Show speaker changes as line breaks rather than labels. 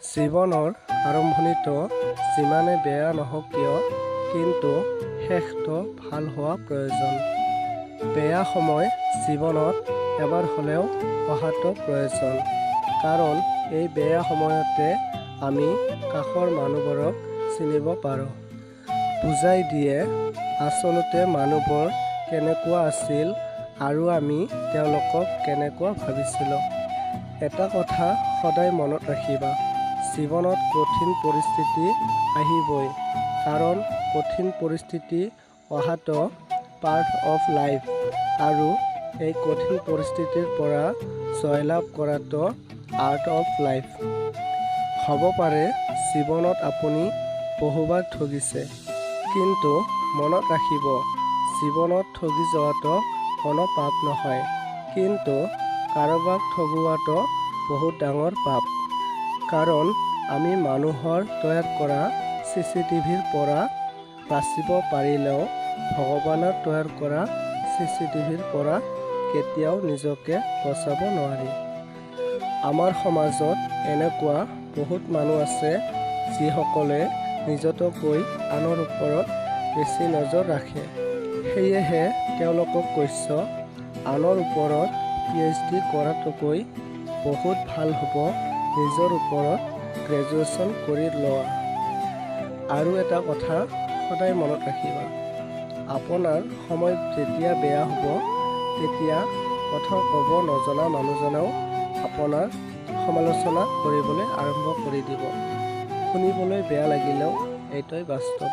জীৱনৰ আৰম্ভণিটো যিমানে বেয়া নহওক কিয় কিন্তু শেষটো ভাল হোৱা প্ৰয়োজন। বেয়া সময় জীৱনত এবাৰ হ'লেও অহাটো প্ৰয়োজন, কাৰণ এই বেয়া সময়তে আমি কাষৰ মানুহবোৰক চিনিব পাৰোঁ। বুজাই দিয়ে আচলতে মানুহবোৰ কেনেকুৱা আছিল আৰু আমি তেওঁলোকক কেনেকুৱা ভাবিছিলোঁ। এটা কথা সদায় মনত ৰাখিবা, জীৱনত কঠিন পৰিস্থিতি আহিবই, কাৰণ কঠিন পৰিস্থিতি অহাটো পাৰ্ট অফ লাইফ, আৰু এই কঠিন পৰিস্থিতিৰ পৰা জয়লাভ কৰাটো আৰ্ট অফ লাইফ। হ'ব পাৰে জীৱনত আপুনি বহুবাৰ ঠগিছে, কিন্তু মনত ৰাখিব জীৱনত ঠগি যোৱাটো কোনো পাপ নহয়, কিন্তু কাৰোবাক ঠগোৱাটো বহুত ডাঙৰ পাপ। কাৰণ আমি মানুহৰ তৈয়াৰ কৰা CCTVৰ পৰা বাচিব পাৰিলেও ভগৱানৰ তৈয়াৰ কৰা CCTVৰ পৰা কেতিয়াও নিজকে বচাব নোৱাৰি। আমাৰ সমাজত এনেকুৱা বহুত মানুহ আছে যিসকলে নিজতকৈ আনৰ ওপৰত বেছি নজৰ ৰাখে। সেয়েহে তেওঁলোকক কৈছোঁ, আনৰ ওপৰত PhD কৰাতকৈ বহুত ভাল হ'ব নিজৰ ওপৰত গ্ৰেজুৱেশ্যন কৰি লোৱা। আৰু এটা কথা সদায় মনত ৰাখিবা, আপোনাৰ সময় যেতিয়া বেয়া হ'ব তেতিয়া কথা ক'ব নজনা মানুহজনেও আপোনাৰ সমালোচনা কৰিবলৈ আৰম্ভ কৰি দিব। শুনিবলৈ বেয়া লাগিলেও এইটোৱেই বাস্তৱ।